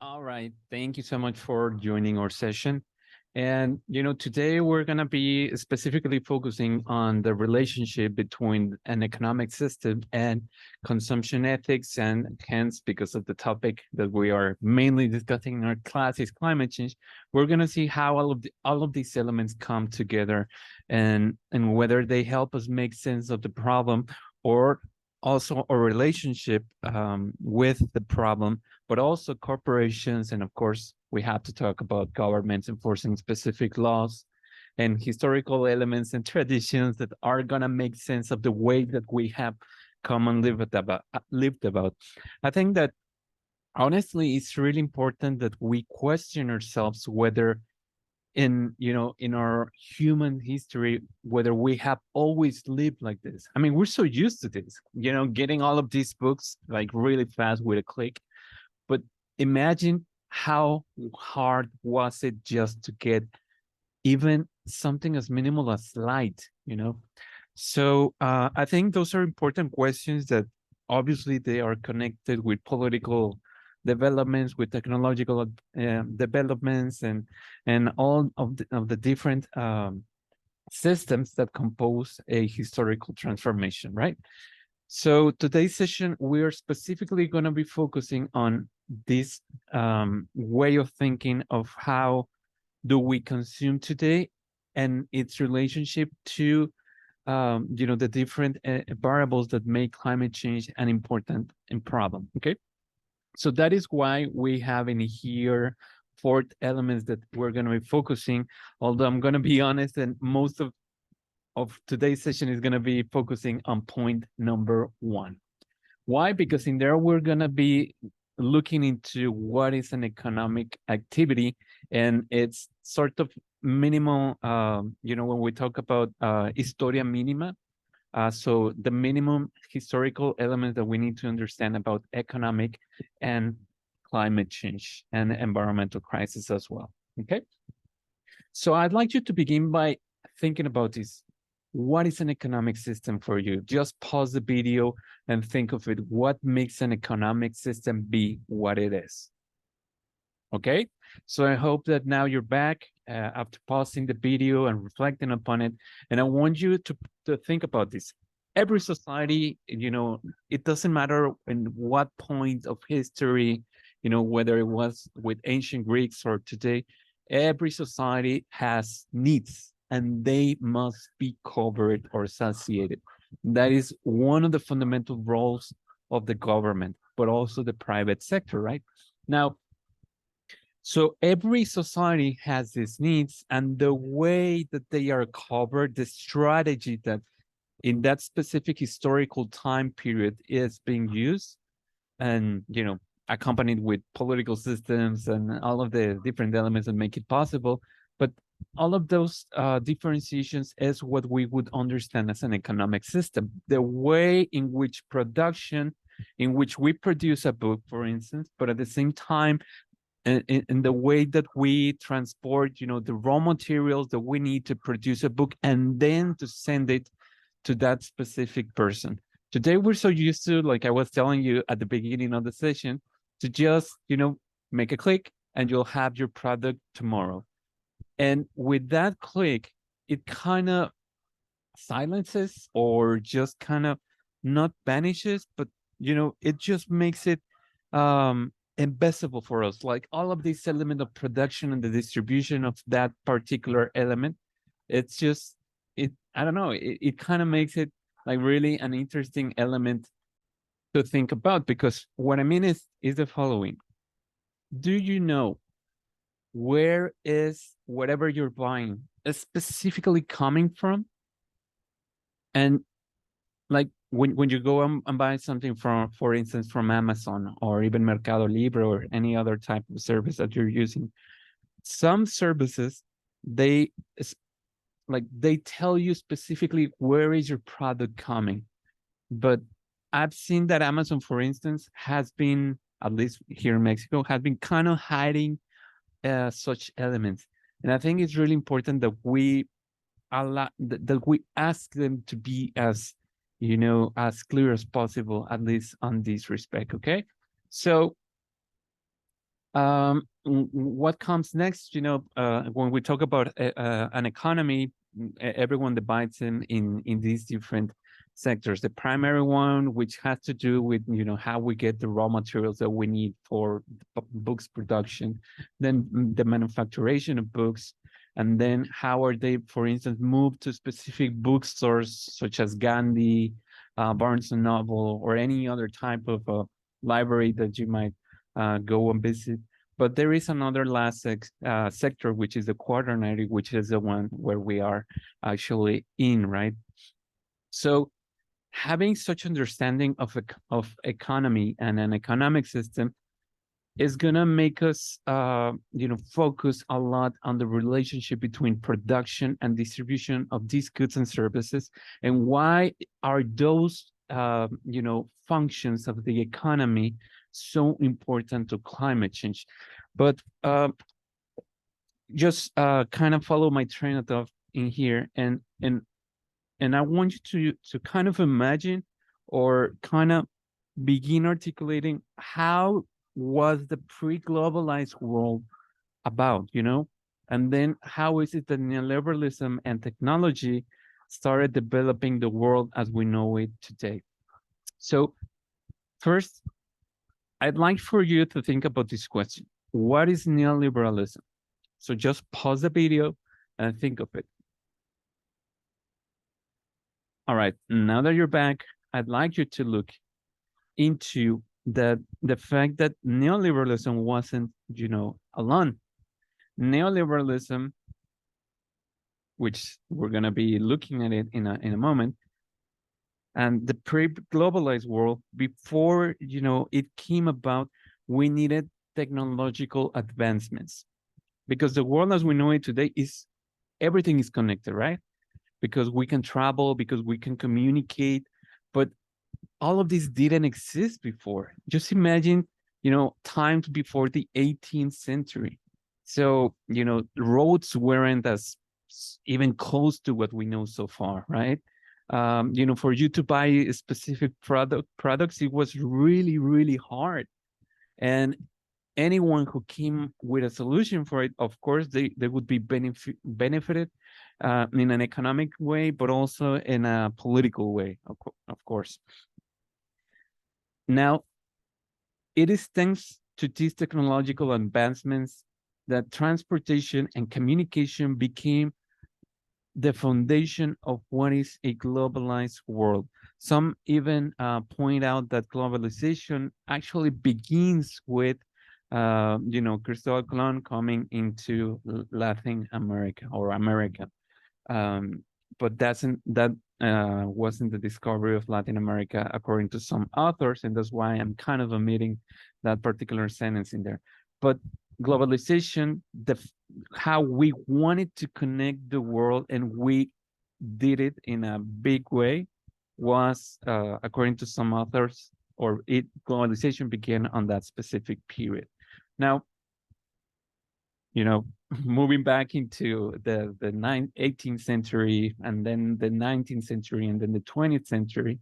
All right. Thank you so much for joining our session. And, today we're going to be specifically focusing on the relationship between an economic system and consumption ethics. And hence, because of the topic that we are mainly discussing in our class is climate change, we're going to see how all of these elements come together and whether they help us make sense of the problem or also a relationship with the problem, but also corporations. And of course, we have to talk about governments enforcing specific laws and historical elements and traditions that are going to make sense of the way that we have come and lived about. I think that honestly, it's really important that we question ourselves whether in our human history, whether we have always lived like this. I mean, we're so used to this, getting all of these books like really fast with a click. But imagine how hard was it just to get even something as minimal as light. So I think those are important questions that obviously they are connected with political developments, with technological developments, and all of the different systems that compose a historical transformation, right? So today's session, we are specifically going to be focusing on this way of thinking of how do we consume today and its relationship to the different variables that make climate change an important problem. Okay, so that is why we have in here four elements that we're going to be focusing. Although I'm going to be honest, and most of today's session is going to be focusing on point number one. Why? Because in there we're going to be looking into what is an economic activity, and it's sort of minimal, when we talk about historia minima. So the minimum historical elements that we need to understand about economic and climate change and environmental crisis as well. Okay. So I'd like you to begin by thinking about this. What is an economic system for you? Just pause the video and think of it. What makes an economic system be what it is? Okay, so I hope that now you're back after pausing the video and reflecting upon it. And I want you to think about this. Every society, it doesn't matter in what point of history, whether it was with ancient Greeks or today, every society has needs and they must be covered or satiated. That is one of the fundamental roles of the government, but also the private sector, right? Now, so every society has these needs, and the way that they are covered, the strategy that in that specific historical time period is being used, and accompanied with political systems and all of the different elements that make it possible. But all of those differentiations is what we would understand as an economic system. The way in which production, in which we produce a book, for instance, but at the same time, in the way that we transport, the raw materials that we need to produce a book and then to send it to that specific person. Today, we're so used to, like I was telling you at the beginning of the session, to just, make a click and you'll have your product tomorrow. And with that click, it kind of silences or just kind of not vanishes, but, it just makes it invisible for us. Like all of this element of production and the distribution of that particular element, it's just, I don't know, it kind of makes it like really an interesting element to think about, because what I mean is the following. Do you know where is whatever you're buying is specifically coming from? And like when you go and buy something from, for instance, from Amazon or even Mercado Libre or any other type of service that you're using, some services, they tell you specifically where is your product coming. But I've seen that Amazon, for instance, has been, at least here in Mexico, has been kind of hiding such elements. And I think it's really important that we ask them to be as, as clear as possible, at least on this respect. Okay. So What comes next? When we talk about an economy, everyone divides them in these different sectors. The primary one, which has to do with how we get the raw materials that we need for books production, then the manufacturation of books, and then how are they, for instance, moved to specific bookstores such as Gandhi, Barnes and Noble, or any other type of library that you might go and visit. But there is another last sector, which is the quaternary, which is the one where we are actually in, right? So having such understanding of economy and an economic system is gonna make us, focus a lot on the relationship between production and distribution of these goods and services, and why are those, functions of the economy so important to climate change. But just kind of follow my train of thought in here, and I want you to kind of imagine or kind of begin articulating how was the pre-globalized world about, and then how is it that neoliberalism and technology started developing the world as we know it today. So first, I'd like for you to think about this question. What is neoliberalism? So just pause the video and think of it. All right, now that you're back, I'd like you to look into the fact that neoliberalism wasn't, alone. Neoliberalism, which we're going to be looking at it in a moment, and the pre-globalized world, before it came about, we needed technological advancements, because the world as we know it today is everything is connected, right? Because we can travel, because we can communicate, but all of this didn't exist before. Just imagine, times before the 18th century. So, roads weren't as even close to what we know so far, right? For you to buy a specific products, it was really, really hard. And anyone who came with a solution for it, of course, they would be benefited in an economic way, but also in a political way, of course. Now, it is thanks to these technological advancements that transportation and communication became the foundation of what is a globalized world. Some even point out that globalization actually begins with, Cristobal Colon coming into Latin America or America. But that wasn't the discovery of Latin America, according to some authors, and that's why I'm kind of omitting that particular sentence in there. But globalization, how we wanted to connect the world, and we did it in a big way, was, according to some authors, globalization began on that specific period. Now, moving back into the 18th century, and then the 19th century, and then the 20th century,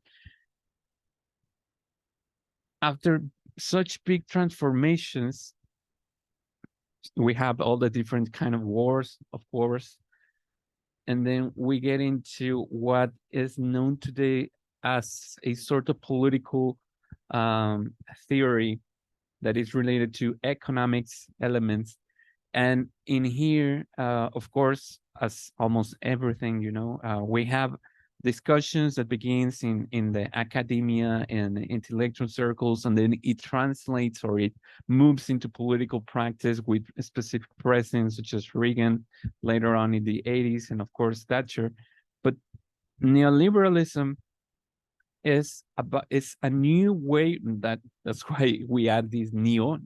after such big transformations, we have all the different kind of wars, of course, and then we get into what is known today as a sort of political theory that is related to economics elements. And in here, of course, as almost everything, we have discussions that begins in the academia and intellectual circles, and then it translates or it moves into political practice with specific presidents such as Reagan later on in the 80s, and of course Thatcher. But neoliberalism is a new way, that's why we add this nuevo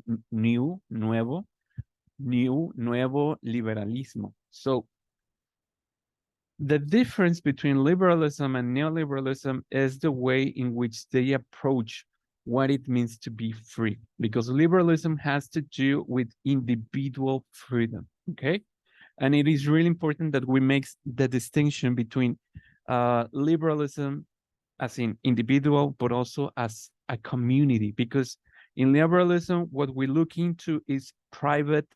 liberalismo. So the difference between liberalism and neoliberalism is the way in which they approach what it means to be free, because liberalism has to do with individual freedom, okay? And it is really important that we make the distinction between liberalism as in individual, but also as a community, because In liberalism, what we look into is private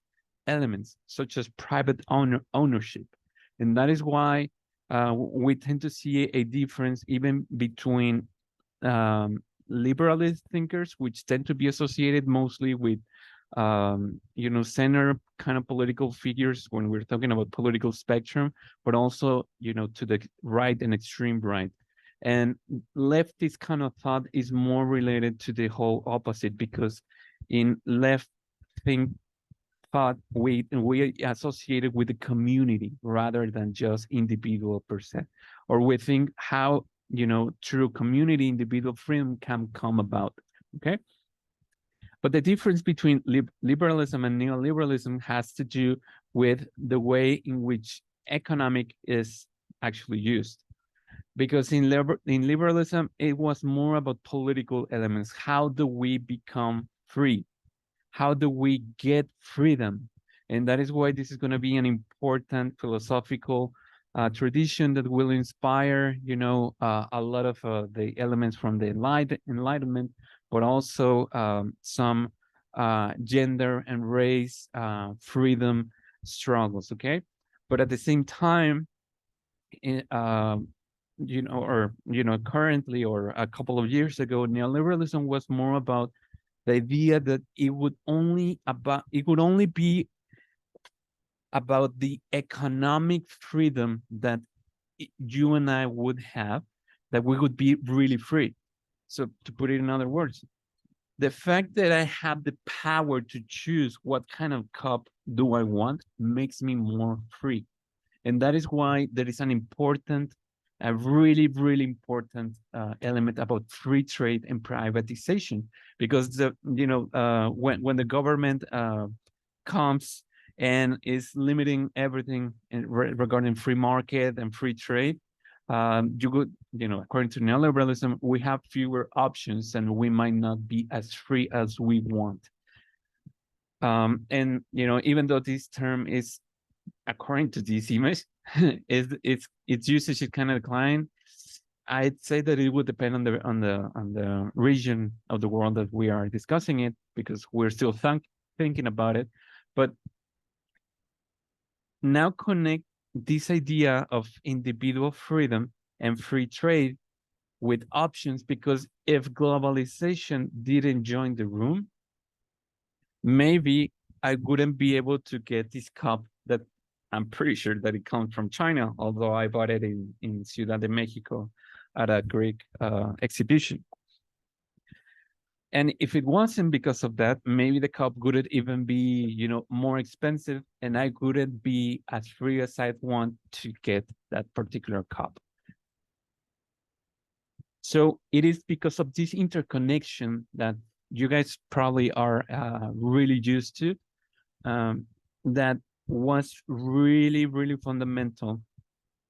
elements, such as private ownership. And that is why we tend to see a difference even between liberalist thinkers, which tend to be associated mostly with center kind of political figures when we're talking about political spectrum, but also, to the right and extreme right. And leftist kind of thought is more related to the whole opposite, because in left think thought, we associated with the community rather than just individual per se, or we think how, through community, individual freedom can come about. Okay. But the difference between liberalism and neoliberalism has to do with the way in which economic is actually used. Because in liberalism, it was more about political elements. How do we become free? How do we get freedom? And that is why this is going to be an important philosophical tradition that will inspire, a lot of the elements from the Enlightenment, but also some gender and race freedom struggles. Okay, but at the same time, currently, or a couple of years ago, neoliberalism was more about the idea that it would only be about the economic freedom that you and I would have, that we would be really free. So to put it in other words, the fact that I have the power to choose what kind of cup do I want makes me more free. And that is why there is a really, really important element about free trade and privatization, because when the government comes and is limiting everything regarding free market and free trade, according to neoliberalism, we have fewer options and we might not be as free as we want. And even though this term is, according to this image, its usage is kind of declined, I'd say that it would depend on the region of the world that we are discussing it, because we're still thinking about it. But now connect this idea of individual freedom and free trade with options, because if globalization didn't join the room, maybe I wouldn't be able to get this cup that I'm pretty sure that it comes from China, although I bought it in Ciudad de Mexico at a Greek exhibition. And if it wasn't because of that, maybe the cup wouldn't even be, more expensive, and I wouldn't be as free as I'd want to get that particular cup. So it is because of this interconnection that you guys probably are really used to, that was really, really fundamental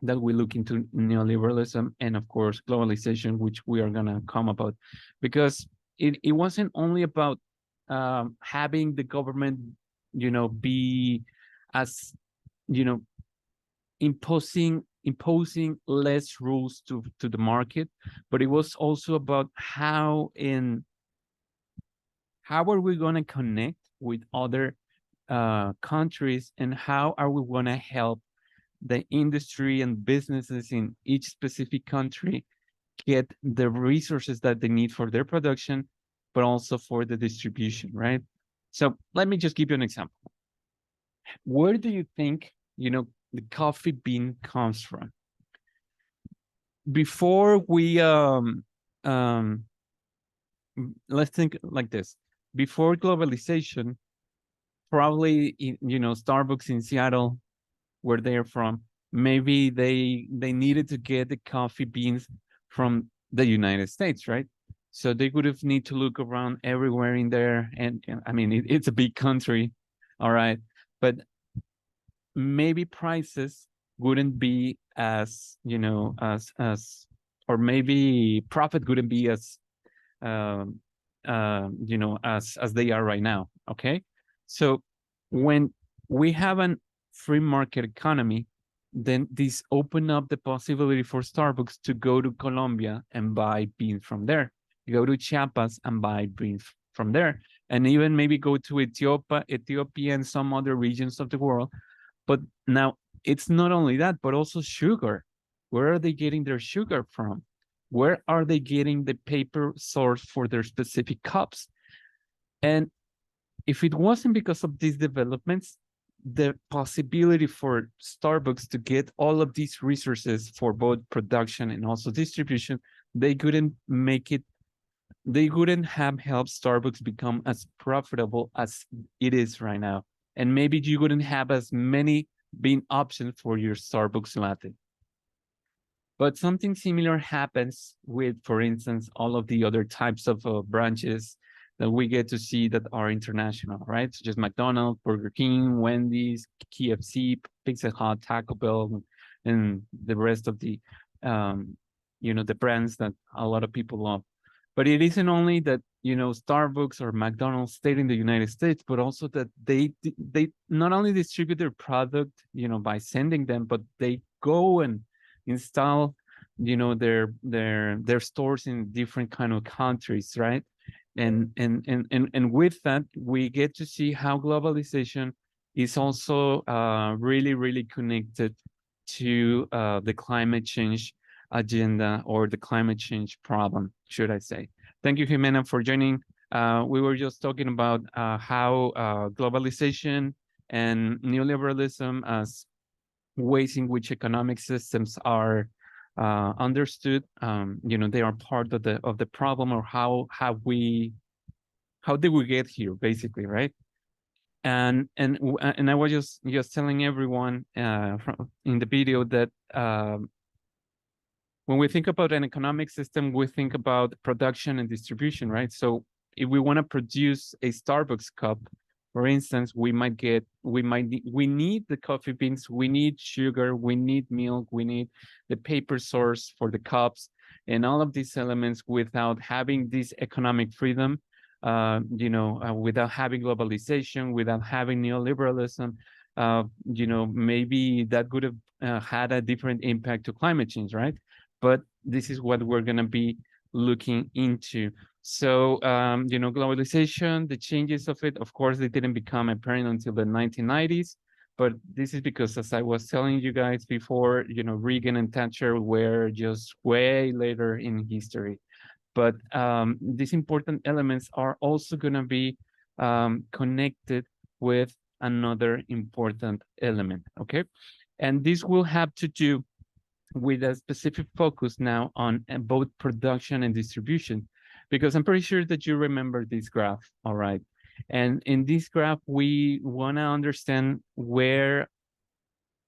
that we look into neoliberalism and, of course, globalization, which we are going to come about, because it wasn't only about having the government, be as, imposing less rules to the market, but it was also about how are we going to connect with other countries, and how are we going to help the industry and businesses in each specific country get the resources that they need for their production, but also for the distribution, right? So let me just give you an example. Where do you think, the coffee bean comes from? Before we, let's think like this. Before globalization, probably, Starbucks in Seattle, where they're from, maybe they needed to get the coffee beans from the United States, right? So they would have need to look around everywhere in there, and I mean, it's a big country, all right, but maybe prices wouldn't be as, or maybe profit wouldn't be as as they are right now. Okay, so when we have an free market economy, then this open up the possibility for Starbucks to go to Colombia and buy beans from there, go to Chiapas and buy from there, and even maybe go to Ethiopia and some other regions of the world. But now it's not only that, but also sugar. Where are they getting their sugar from? Where are they getting the paper source for their specific cups? And if it wasn't because of these developments, the possibility for Starbucks to get all of these resources for both production and also distribution, they couldn't make it, they wouldn't have helped Starbucks become as profitable as it is right now. And maybe you wouldn't have as many being options for your Starbucks latte. But something similar happens with, for instance, all of the other types of branches that we get to see that are international, right? So just McDonald's, Burger King, Wendy's, KFC, Pizza Hut, Taco Bell, and the rest of the, the brands that a lot of people love. But it isn't only that, Starbucks or McDonald's stayed in the United States, but also that they not only distribute their product, by sending them, but they go and install, their stores in different kind of countries, right? And with that, we get to see how globalization is also really, really connected to the climate change agenda, or the climate change problem, should I say. Thank you, Jimena, for joining. We were just talking about how globalization and neoliberalism as ways in which economic systems are understood. They are part of the problem, or how did we get here, basically, right? And I was just telling everyone in the video that when we think about an economic system, we think about production and distribution, right? So if we want to produce a Starbucks cup, for instance, we need the coffee beans, we need sugar, we need milk, we need the paper source for the cups, and all of these elements. Without having this economic freedom, without having globalization, without having neoliberalism, maybe that would have had a different impact to climate change, right? But this is what we're going to be looking into. So, globalization, the changes of it, of course, they didn't become apparent until the 1990s. But this is because, as I was telling you guys before, Reagan and Thatcher were just way later in history. But these important elements are also going to be connected with another important element, okay? And this will have to do with a specific focus now on both production and distribution, because I'm pretty sure that you remember this graph, all right? And in this graph, we want to understand where,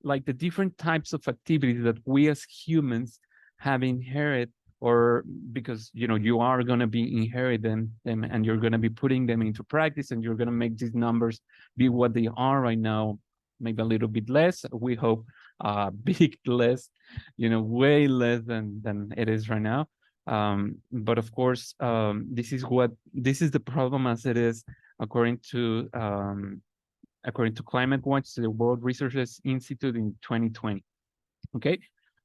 like, the different types of activities that we as humans have inherited, or because, you are going to be inheriting them, and you're going to be putting them into practice, and you're going to make these numbers be what they are right now, maybe a little bit less, we hope, big less, way less than it is right now. But of course, this is the problem as it is, according to Climate Watch, the World Resources Institute, in 2020. Okay,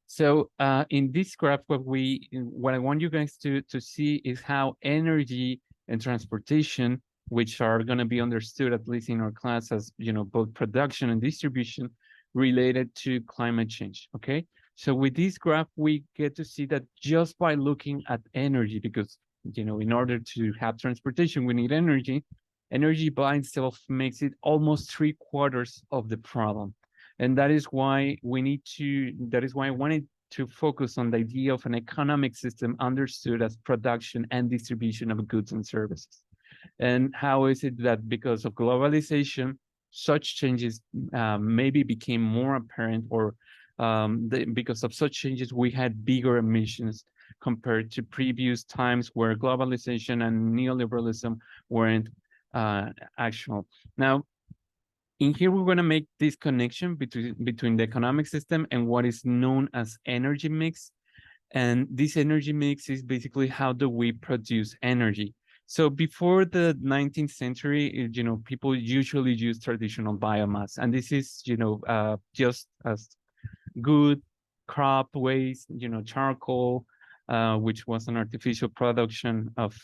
so in this graph, what I want you guys to see is how energy and transportation, which are going to be understood, at least in our class, as both production and distribution, related to climate change. Okay, so with this graph, we get to see that just by looking at energy, because in order to have transportation, we need energy. Energy by itself makes it almost 3/4 of the problem. And that is why I wanted to focus on the idea of an economic system understood as production and distribution of goods and services. And how is it that because of globalization, such changes maybe became more apparent, or because of such changes, we had bigger emissions compared to previous times where globalization and neoliberalism weren't actual. Now, in here, we're going to make this connection between the economic system and what is known as energy mix. And this energy mix is basically how do we produce energy. So before the 19th century, people usually use traditional biomass. And this is, just as good crop waste, charcoal, which was an artificial production of,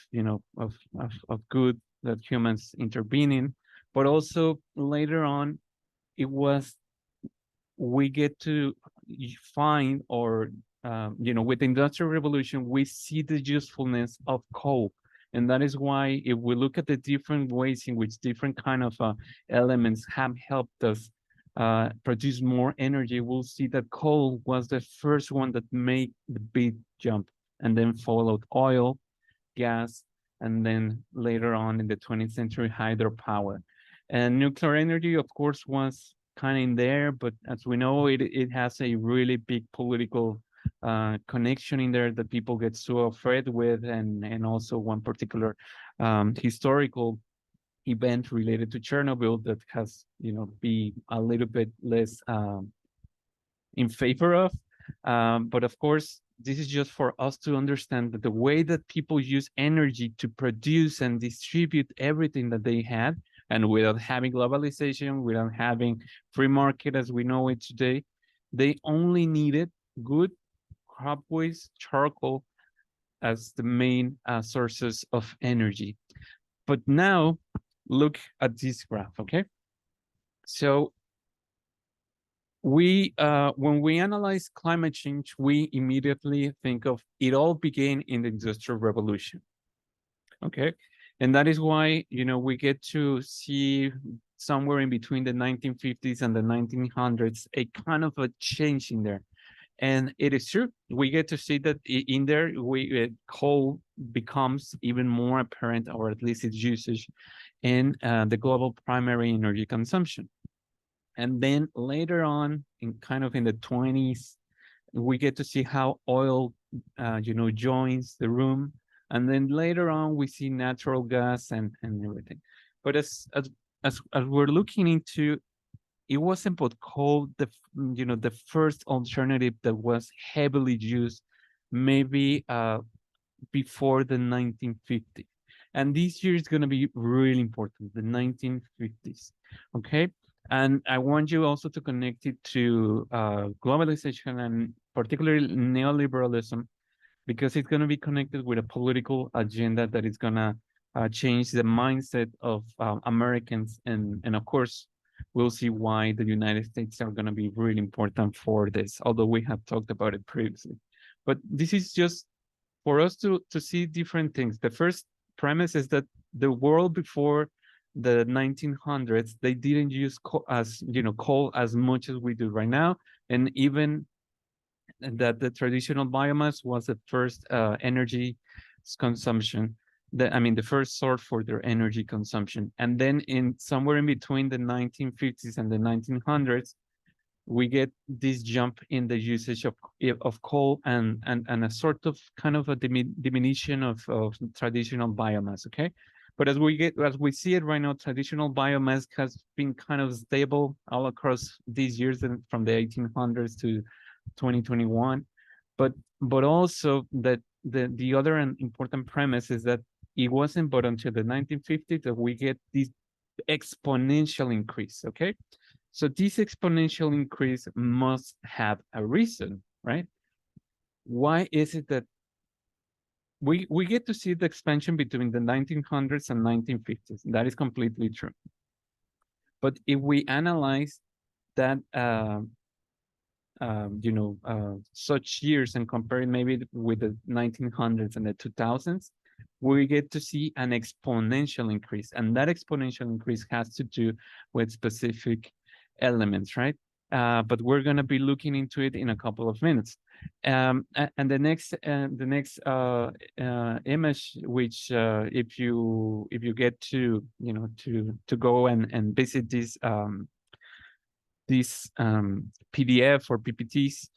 of good that humans intervene in. But also later on, it was, we get to find, or with the Industrial Revolution, we see the usefulness of coal. And that is why, if we look at the different ways in which different kind of elements have helped us produce more energy, we'll see that coal was the first one that made the big jump, and then followed oil, gas, and then later on in the 20th century, hydropower. And nuclear energy, of course, was kind of in there, but as we know, it has a really big political connection in there that people get so afraid with, and also one particular historical event related to Chernobyl that has, be a little bit less in favor of. But of course, this is just for us to understand that the way that people use energy to produce and distribute everything that they had, and without having globalization, without having free market as we know it today, they only needed good crop waste, charcoal, as the main sources of energy. But now, look at this graph, okay? So when we analyze climate change, we immediately think of it all began in the Industrial Revolution, okay? And that is why, we get to see somewhere in between the 1950s and the 1900s, a kind of a change in there. And it is true, we get to see that in there, coal becomes even more apparent, or at least its usage in the global primary energy consumption. And then later on, in the 20s, we get to see how oil, joins the room. And then later on, we see natural gas and everything. But as we're looking into, it wasn't but coal, the first alternative that was heavily used, maybe before the 1950s. And this year is going to be really important, the 1950s, okay? And I want you also to connect it to globalization, and particularly neoliberalism, because it's going to be connected with a political agenda that is going to change the mindset of Americans. And of course, we'll see why the United States are going to be really important for this, although we have talked about it previously. But this is just for us to see different things. The first premise is that the world before the 1900s, they didn't use coal as much as we do right now, and even that the traditional biomass was the first energy consumption. The first source for their energy consumption. And then in somewhere in between the 1950s and the 1900s, we get this jump in the usage of coal and a sort of kind of a diminution of traditional biomass, okay? But as we see it right now, traditional biomass has been kind of stable all across these years, and from the 1800s to 2021. But also that the other important premise is that it wasn't but until the 1950s that we get this exponential increase, okay? So this exponential increase must have a reason, right? Why is it that we get to see the expansion between the 1900s and 1950s? That is completely true. But if we analyze that, such years and compare it maybe with the 1900s and the 2000s, we get to see an exponential increase. And that exponential increase has to do with specific elements, right? But we're going to be looking into it in a couple of minutes. And the next image, which if you get to to go and visit this PDF or PPTs,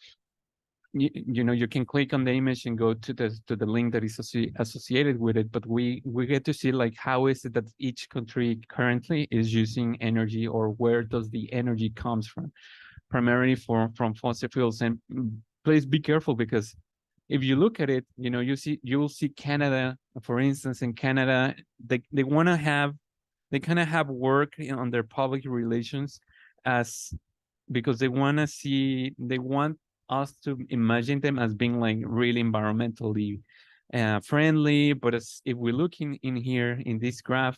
you can click on the image and go to the link that is associated with it. But we get to see like how is it that each country currently is using energy, or where does the energy comes from, primarily from fossil fuels. And please be careful, because if you look at it, you'll see Canada, for instance. In Canada, they want to have, they kind of have work on their public relations, because they want us to imagine them as being like really environmentally friendly, but as if we look in here in this graph,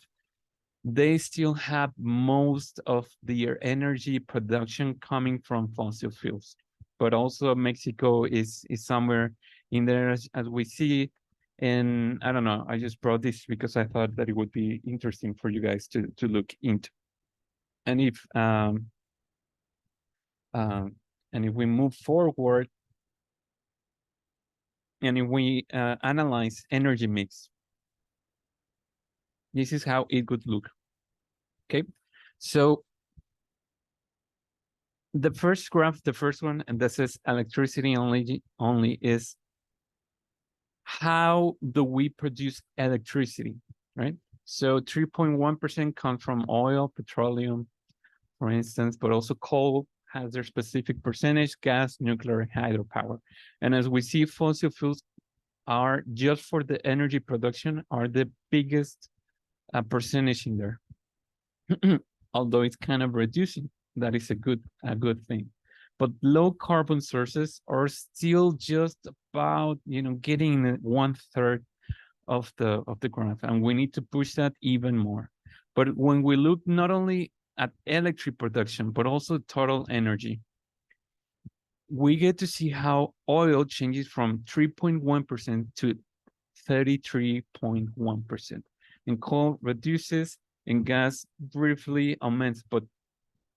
they still have most of their energy production coming from fossil fuels. But also Mexico is somewhere in there as we see. And I don't know, I just brought this because I thought that it would be interesting for you guys to look into. And um, if we move forward and if we analyze energy mix, this is how it would look. Okay, so the first graph, the first one, and this is electricity only is how do we produce electricity, right? So 3.1% comes from oil, petroleum, for instance, but also coal has their specific percentage, gas, nuclear, hydropower. And as we see, fossil fuels are just for the energy production are the biggest percentage in there. Although it's kind of reducing, that is a good thing. But low carbon sources are still just about getting 1/3 of the graph, and we need to push that even more. But when we look not only at electric production but also total energy, we get to see how oil changes from 3.1% to 33.1%, and coal reduces and gas briefly augments. But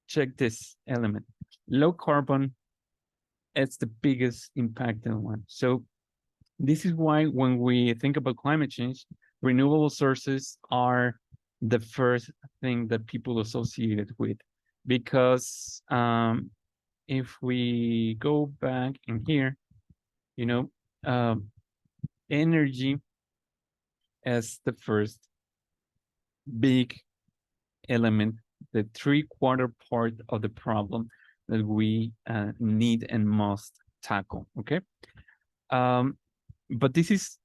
check this element. Low carbon, it's the biggest impacted one. So this is why when we think about climate change, renewable sources are the first thing that people associate it with. Because if we go back in here, energy as the first big element, the 3/4 part of the problem that we need and must tackle. Okay. But this is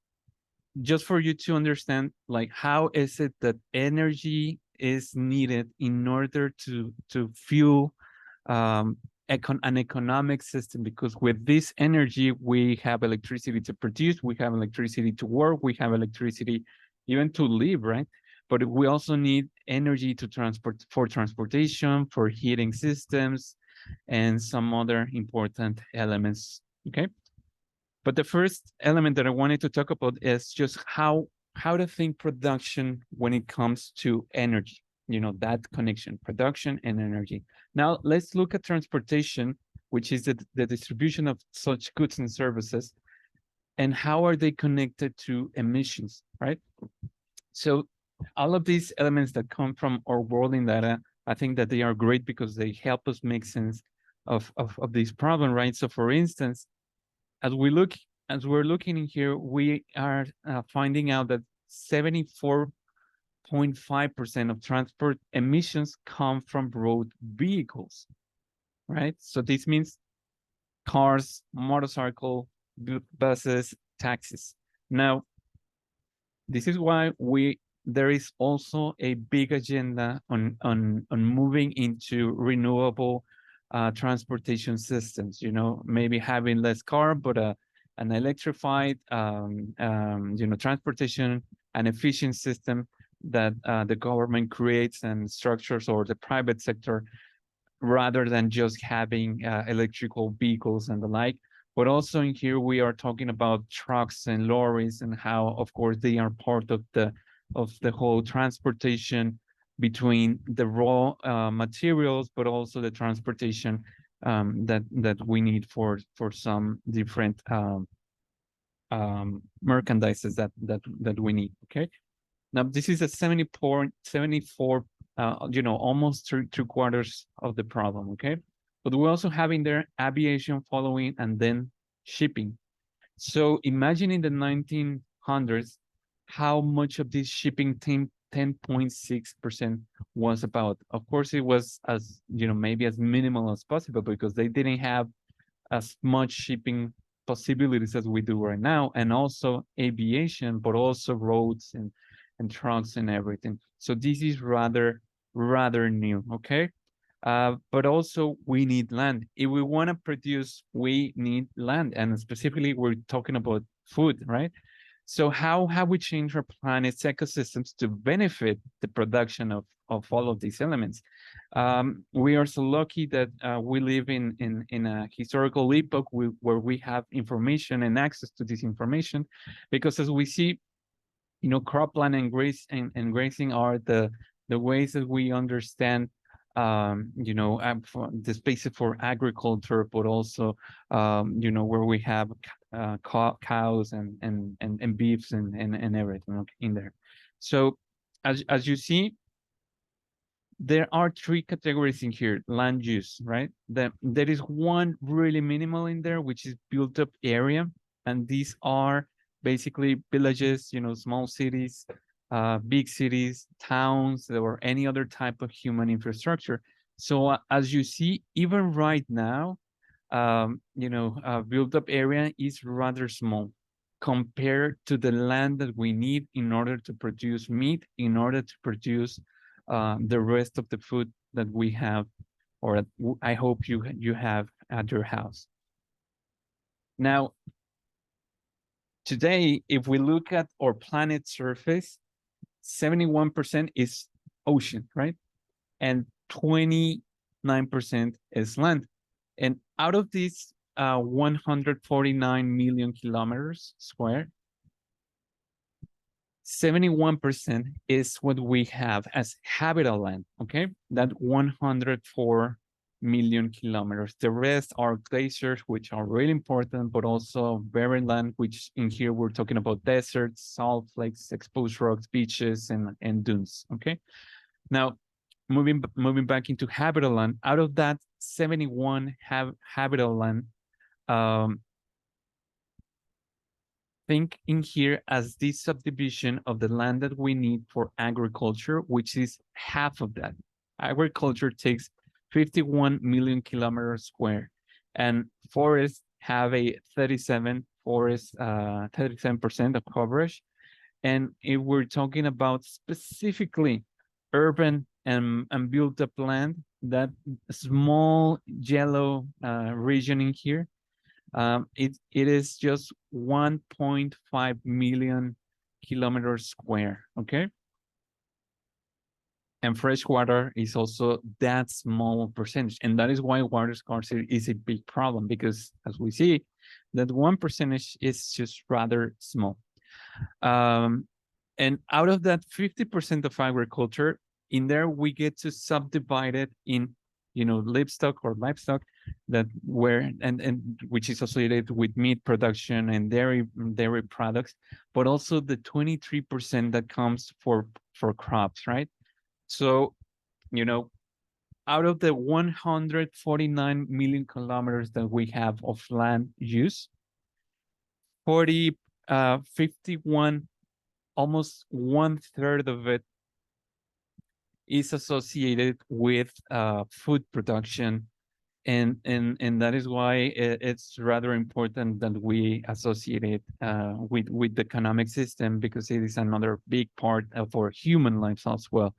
just for you to understand, like, how is it that energy is needed in order to fuel an economic system? Because with this energy, we have electricity to produce, we have electricity to work, we have electricity even to live, right? But we also need energy to transportation, for heating systems, and some other important elements. Okay. But the first element that I wanted to talk about is just how to think production when it comes to energy, that connection, production and energy. Now, let's look at transportation, which is the distribution of such goods and services, and how are they connected to emissions, right? So all of these elements that come from our worlding data, I think that they are great because they help us make sense of this problem, right? So for instance, as we're looking in here, we are finding out that 74.5% of transport emissions come from road vehicles, right? So this means cars, motorcycle, buses, taxis. Now, this is why there is also a big agenda on moving into renewable transportation systems. Maybe having less car, but an electrified transportation, an efficient system that the government creates and structures, or the private sector, rather than just having electrical vehicles and the like. But also in here, we are talking about trucks and lorries, and how, of course, they are part of the whole transportation between the raw materials, but also the transportation that we need for some different merchandises that we need. Okay. Now, this is a 74, almost three quarters of the problem. Okay. But we also have in there aviation following, and then shipping. So imagine in the 1900s, how much of this shipping 10.6% was about. Of course, it was as, maybe as minimal as possible, because they didn't have as much shipping possibilities as we do right now, and also aviation, but also roads and trucks and everything. So this is rather new. Okay. But also we need land. If we want to produce, we need land. And specifically, we're talking about food, right? So how have we changed our planet's ecosystems to benefit the production of all of these elements? We are so lucky that we live in a historical epoch where we have information and access to this information, because as we see, cropland and grazing are the ways that we understand for the spaces for agriculture, but also where we have cows and beefs and everything in there. So as you see, there are three categories in here: land use, right? There is one really minimal in there, which is built up area, and these are basically villages, small cities, big cities, towns, or any other type of human infrastructure. So as you see, even right now, built up area is rather small compared to the land that we need in order to produce meat, in order to produce the rest of the food that we have, or I hope you have at your house. Now, today, if we look at our planet's surface, 71% is ocean, right? And 29% is land. And out of these 149 million kilometers square, 71% is what we have as habitable land, okay? That 104 million kilometers. The rest are glaciers, which are really important, but also barren land, which in here we're talking about deserts, salt flakes, exposed rocks, beaches, and dunes, okay? Now, moving back into habitable land, out of that 71 habitable land, think in here as this subdivision of the land that we need for agriculture, which is half of that. Agriculture takes 51 million kilometers square, and forests have a 37% of coverage. And if we're talking about specifically urban and built up land, that small yellow region in here, it is just 1.5 million kilometers square, okay? And fresh water is also that small percentage. And that is why water scarcity is a big problem, because as we see, that 1% is just rather small. And out of that 50% of agriculture, in there we get to subdivide it in livestock that which is associated with meat production and dairy products, but also the 23% that comes for crops, right? So out of the 149 million kilometers that we have of land use, 51, almost 1/3 of it is associated with food production, and that is why it's rather important that we associate it with the economic system, because it is another big part of our human lives as well.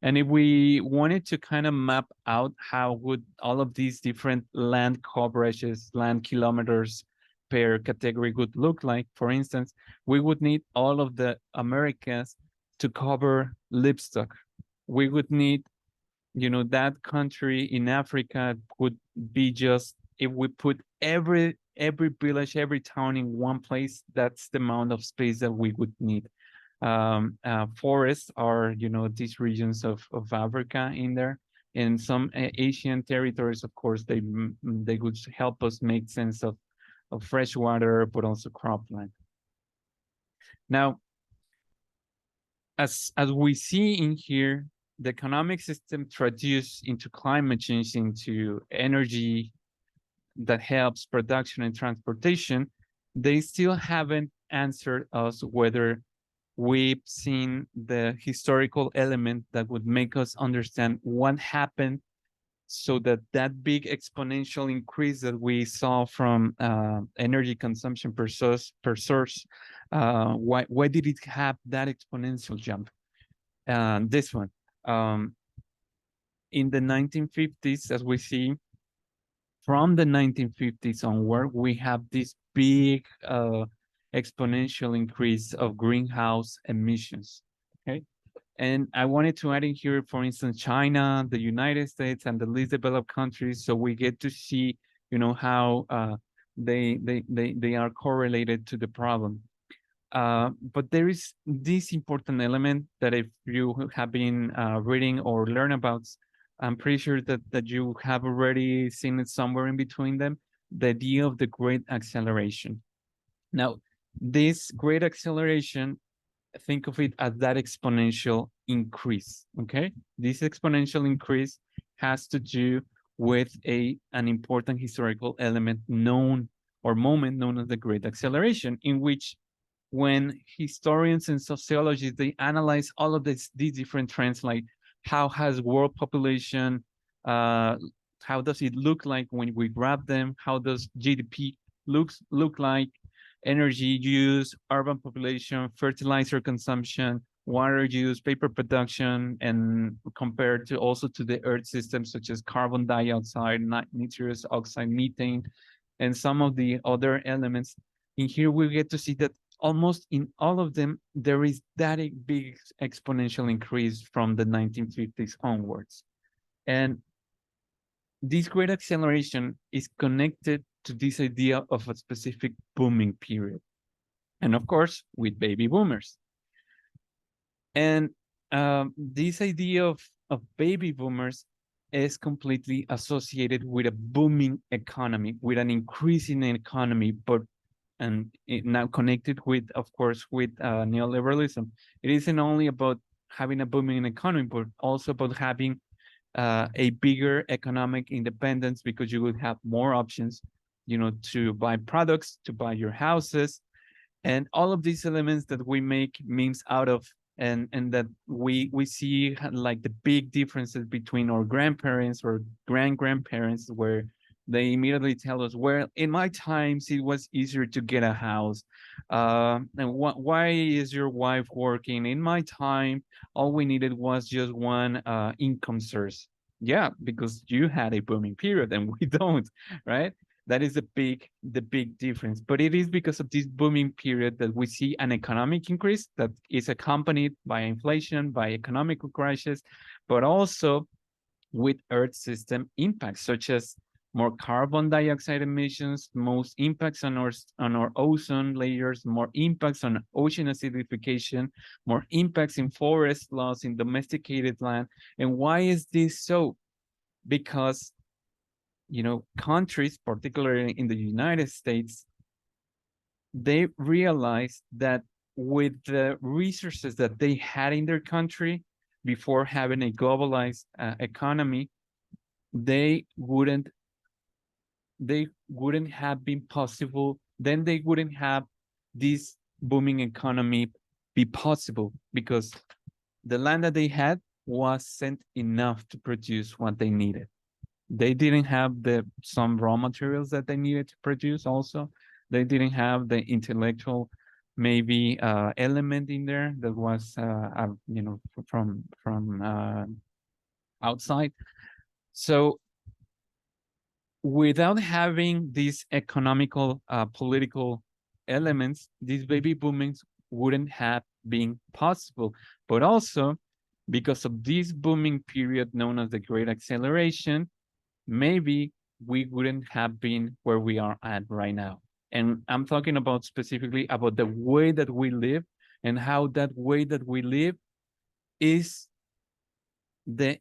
And if we wanted to kind of map out how would all of these different land coverages, land kilometers per category would look like, for instance, we would need all of the Americas to cover livestock. We would need, that country in Africa would be just, if we put every village, every town in one place, that's the amount of space that we would need. Forests are, these regions of Africa in there. In some Asian territories, of course, they would help us make sense of fresh water, but also cropland. Now, as we see in here, the economic system traduced into climate change, into energy that helps production and transportation, they still haven't answered us whether we've seen the historical element that would make us understand what happened, so that big exponential increase that we saw from energy consumption per source, why did it have that exponential jump? This one, in the 1950s, as we see, from the 1950s onward, we have this big exponential increase of greenhouse emissions. Okay. And I wanted to add in here, for instance, China, the United States, and the least developed countries. So we get to see, how they are correlated to the problem. But there is this important element that if you have been reading or learn about, I'm pretty sure that you have already seen it somewhere in between them, the idea of the great acceleration. Now, this great acceleration, think of it as that exponential increase, okay? This exponential increase has to do with an important historical element known or moment known as the Great Acceleration, in which when historians and sociologists, they analyze all of these different trends, like how has world population, how does it look like when we grab them? How does GDP look like? Energy use, urban population, fertilizer consumption, water use, paper production, and compared to also to the earth systems such as carbon dioxide, nitrous oxide, methane, and some of the other elements. In here, we get to see that almost in all of them, there is that big exponential increase from the 1950s onwards. And this great acceleration is connected to this idea of a specific booming period. And of course, with baby boomers. And this idea of baby boomers is completely associated with a booming economy, with an increasing economy, and now connected with, of course, with neoliberalism. It isn't only about having a booming economy, but also about having a bigger economic independence, because you would have more options, to buy products, to buy your houses, and all of these elements that we make memes out of, and that we see like the big differences between our grandparents or grandparents, where they immediately tell us, well, in my times it was easier to get a house, and why is your wife working? In my time all we needed was just one income source. Yeah, because you had a booming period and we don't, right? That is the big difference. But it is because of this booming period that we see an economic increase that is accompanied by inflation, by economic crisis, but also with Earth system impacts, such as more carbon dioxide emissions, most impacts on our ozone layers, more impacts on ocean acidification, more impacts in forest loss, in domesticated land. And why is this so? Because countries, particularly in the United States, they realized that with the resources that they had in their country before having a globalized economy, they wouldn't have been possible. Then they wouldn't have this booming economy be possible, because the land that they had wasn't enough to produce what they needed. They didn't have some raw materials that they needed to produce. Also, they didn't have the intellectual maybe element in there that was from outside. So without having these economical political elements, these baby boomings wouldn't have been possible. But also, because of this booming period known as the Great Acceleration, maybe we wouldn't have been where we are at right now. And I'm talking about specifically about the way that we live, and how that way that we live is the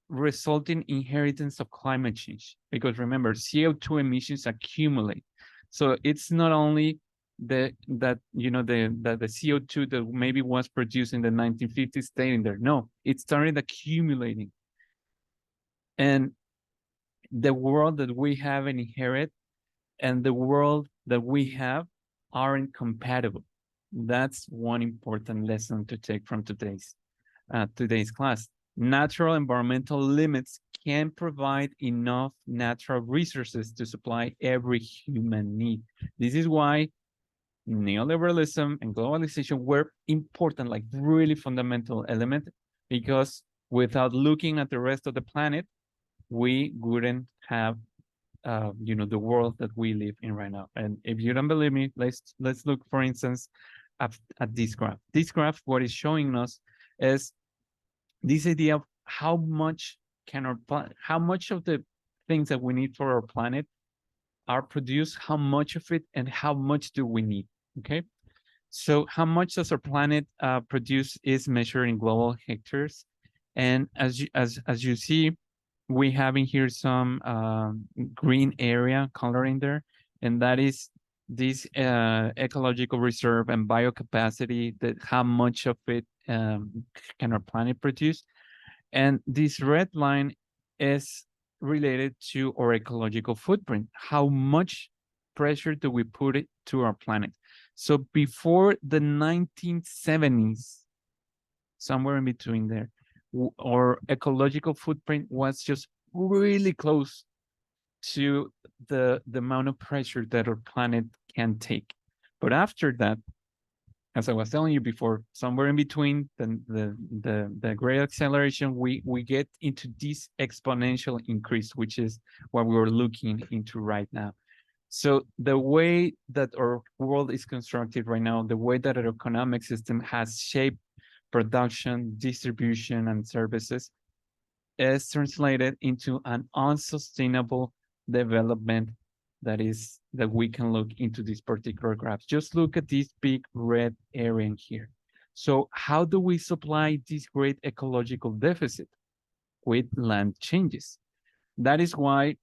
resulting inheritance of climate change. Because remember, CO2 emissions accumulate. So it's not only the CO2 that maybe was produced in the 1950s staying there. No, it started accumulating. And the world that we have inherited and the world that we have aren't compatible. That's one important lesson to take from today's class. Natural environmental limits can provide enough natural resources to supply every human need. This is why neoliberalism and globalization were important, like really fundamental element, because without looking at the rest of the planet, we wouldn't have the world that we live in right now. And if you don't believe me, let's look, for instance, at this graph. This graph, what is showing us is this idea of how much how much of the things that we need for our planet are produced, how much of it, and how much do we need. Okay, so how much does our planet produce is measured in global hectares, and as you see, we have in here some green area coloring there, and that is this ecological reserve and biocapacity, that how much of it can our planet produce. And this red line is related to our ecological footprint. How much pressure do we put it to our planet? So before the 1970s, somewhere in between there, our ecological footprint was just really close to the amount of pressure that our planet can take. But after that, as I was telling you before, somewhere in between the great acceleration, we get into this exponential increase, which is what we were looking into right now. So the way that our world is constructed right now, the way that our economic system has shaped production, distribution, and services is translated into an unsustainable development that we can look into these particular graphs. Just look at this big red area here. So how do we supply this great ecological deficit? With land changes. That is why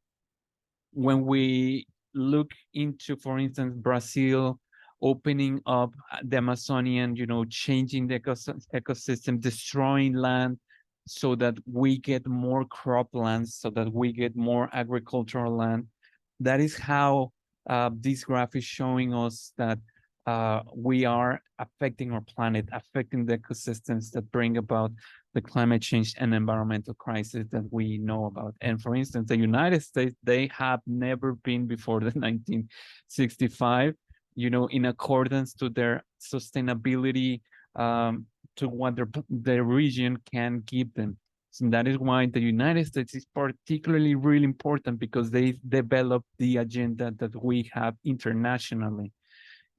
when we look into, for instance, Brazil opening up the Amazonian, changing the ecosystem, destroying land so that we get more croplands, so that we get more agricultural land. That is how this graph is showing us that we are affecting our planet, affecting the ecosystems that bring about the climate change and environmental crisis that we know about. And for instance, the United States, they have never been before the 1965, in accordance to their sustainability, to what their region can give them. So that is why the United States is particularly really important, because they developed the agenda that we have internationally.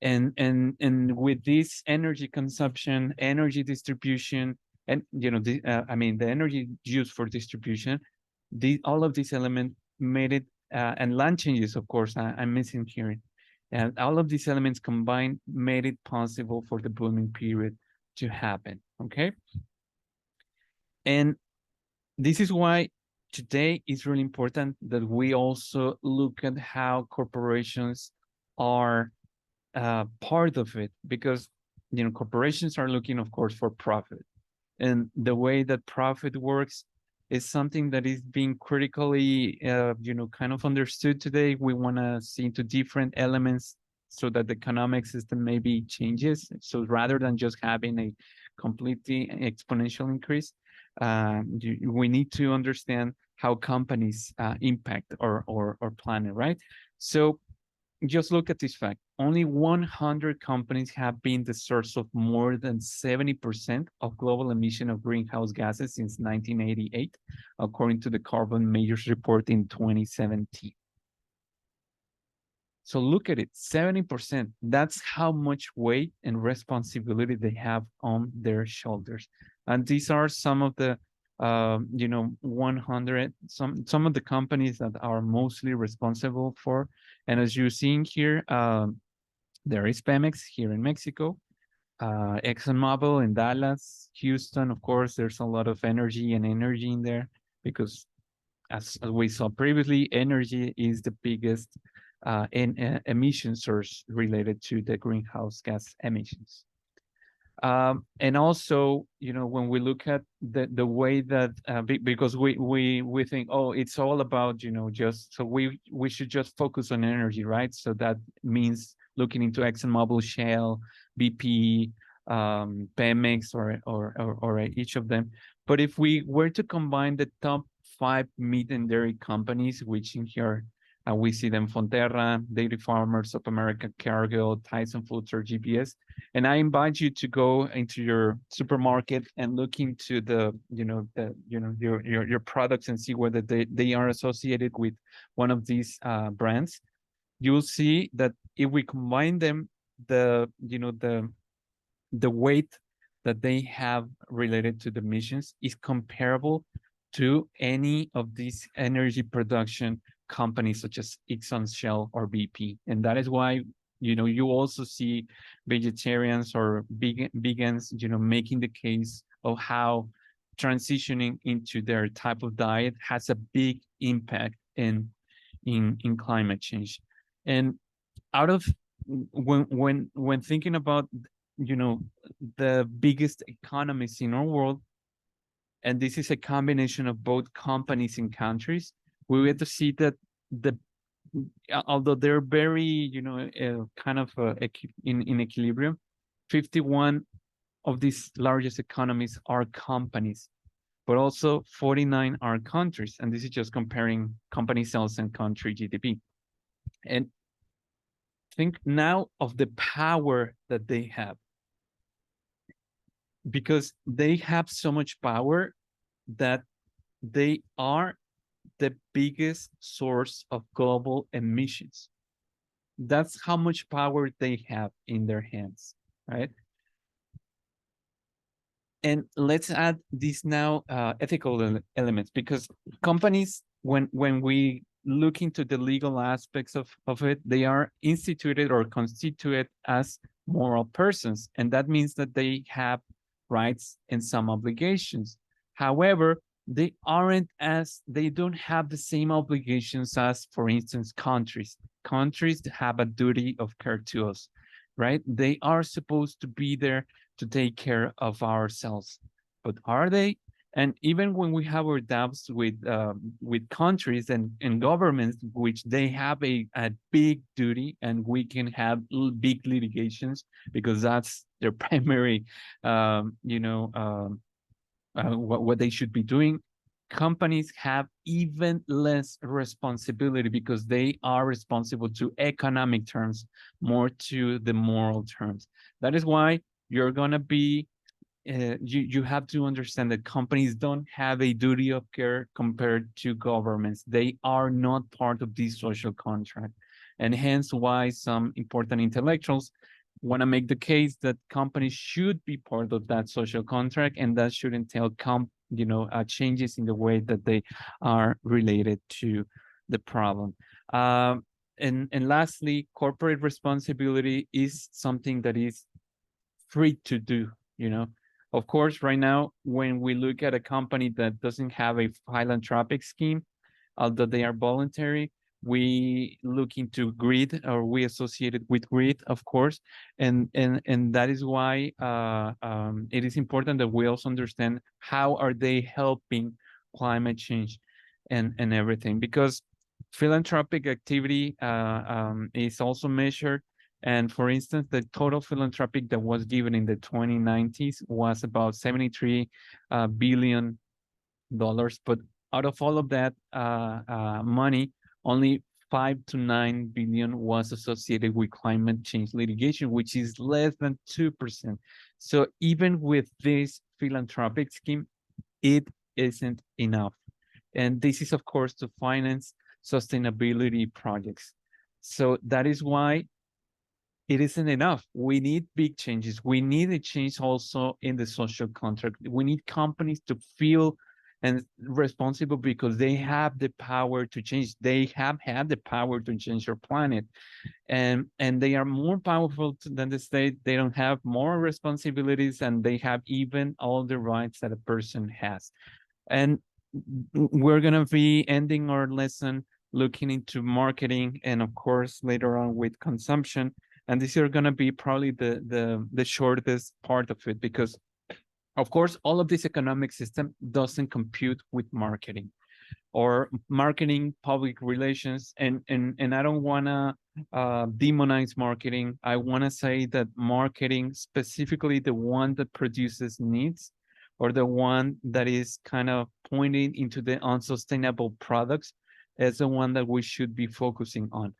And with this energy consumption, energy distribution, and the energy used for distribution, all of these elements made it, and land changes, of course, I'm missing here, and all of these elements combined made it possible for the booming period to happen. Okay, and this is why today is really important that we also look at how corporations are part of it, because corporations are looking, of course, for profit, and the way that profit works is something that is being critically kind of understood today. We want to see into different elements so that the economic system maybe changes. So rather than just having a completely exponential increase, we need to understand how companies impact our planet, right? So just look at this fact. Only 100 companies have been the source of more than 70% of global emission of greenhouse gases since 1988, according to the Carbon Majors Report in 2017. So look at it, 70%. That's how much weight and responsibility they have on their shoulders. And these are some of the 100, some of the companies that are mostly responsible for. And as you're seeing here, there is Pemex here in Mexico, ExxonMobil in Dallas, Houston. Of course, there's a lot of energy in there, because as we saw previously, energy is the biggest emission source related to the greenhouse gas emissions. And also, when we look at the way that, because we think, oh, it's all about, just, so we should just focus on energy, right? So that means looking into ExxonMobil, Shell, BP, Pemex, or each of them. But if we were to combine the top 5 meat and dairy companies, which in here We see them Fonterra, Dairy Farmers of America, Cargill, Tyson Foods, or GPS. And I invite you to go into your supermarket and look into your products and see whether they are associated with one of these brands. You'll see that if we combine them, the weight that they have related to the emissions is comparable to any of these energy production companies such as Exxon, Shell, or BP. And that is why, you also see vegetarians or vegans, making the case of how transitioning into their type of diet has a big impact in climate change. And out of when thinking about the biggest economies in our world, and this is a combination of both companies and countries, we get to see that although they're very kind of in equilibrium, 51 of these largest economies are companies, but also 49 are countries, and this is just comparing company sales and country GDP. And think now of the power that they have, because they have so much power that they are the biggest source of global emissions. That's how much power they have in their hands, right? And let's add these now ethical elements, because companies, when we look into the legal aspects of it, they are instituted or constituted as moral persons. And that means that they have rights and some obligations. However, they don't have the same obligations as, for instance, countries. Countries have a duty of care to us, right? They are supposed to be there to take care of ourselves. But are they? And even when we have our doubts with countries and governments, which they have a big duty, and we can have big litigations because that's their primary, what they should be doing. Companies have even less responsibility because they are responsible to economic terms, more to the moral terms. That is why you're gonna be you have to understand that companies don't have a duty of care compared to governments. They are not part of this social contract. And hence why some important intellectuals want to make the case that companies should be part of that social contract, and that should entail changes in the way that they are related to the problem. And lastly, corporate responsibility is something that is free to do. Of course, right now, when we look at a company that doesn't have a philanthropic scheme, although they are voluntary, we look into GREED, or we associate it with GREED, of course, and that is why it is important that we also understand how are they helping climate change and everything, because philanthropic activity is also measured. And for instance, the total philanthropic that was given in the 2090s was about $73 billion. But out of all of that money, only 5 to 9 billion was associated with climate change litigation, which is less than 2%. So even with this philanthropic scheme, it isn't enough. And this is, of course, to finance sustainability projects. So that is why it isn't enough. We need big changes. We need a change also in the social contract. We need companies to feel and responsible because they have the power to change. They have had the power to change our planet, and they are more powerful than the state. They don't have more responsibilities, and they have even all the rights that a person has. And we're gonna be ending our lesson looking into marketing, and of course later on with consumption. And these are gonna be probably the shortest part of it, because of course, all of this economic system doesn't compute with marketing or marketing, public relations. And I don't want to demonize marketing. I want to say that marketing, specifically the one that produces needs, or the one that is kind of pointing into the unsustainable products, as the one that we should be focusing on,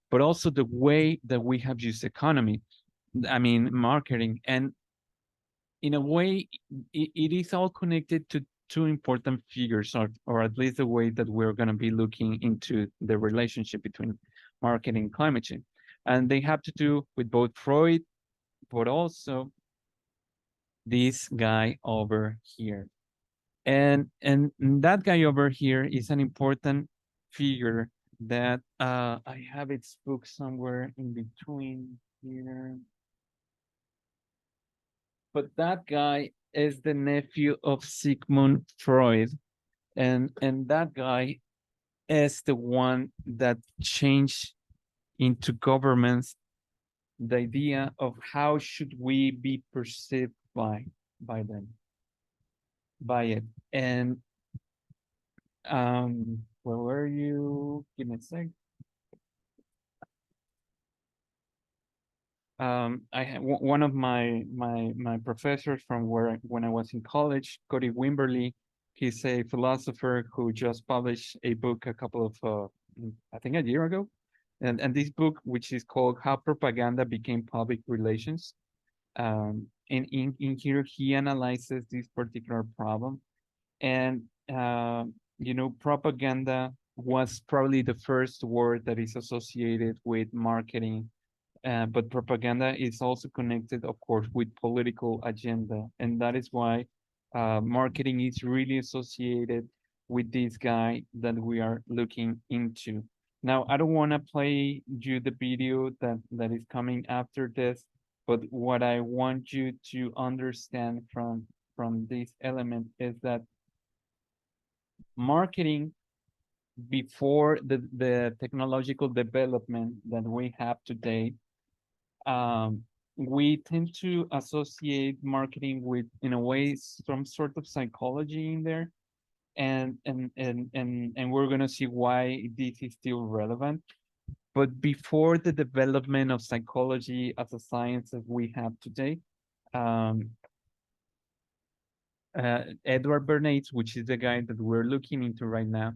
but also the way that we have used economy, I mean, marketing. And in a way, it is all connected to two important figures, or at least the way that we're going to be looking into the relationship between marketing and climate change. And they have to do with both Freud, but also this guy over here. And that guy over here is an important figure that I have its book somewhere in between here. But that guy is the nephew of Sigmund Freud, and that guy is the one that changed into governments the idea of how should we be perceived by them, by it. And where were you? Give me a sec. I had one of my professors from when I was in college, Cody Wimberly. He's a philosopher who just published a book a couple of I think a year ago, and this book, which is called How Propaganda Became Public Relations. And in here he analyzes this particular problem, and propaganda was probably the first word that is associated with marketing, but propaganda is also connected, of course, with political agenda. And that is why marketing is really associated with this guy that we are looking into. Now, I don't want to play you the video that is coming after this, but what I want you to understand from this element is that marketing, before the technological development that we have today, we tend to associate marketing with, in a way, some sort of psychology in there. And we're gonna see why this is still relevant. But before the development of psychology as a science that we have today, Edward Bernays, which is the guy that we're looking into right now,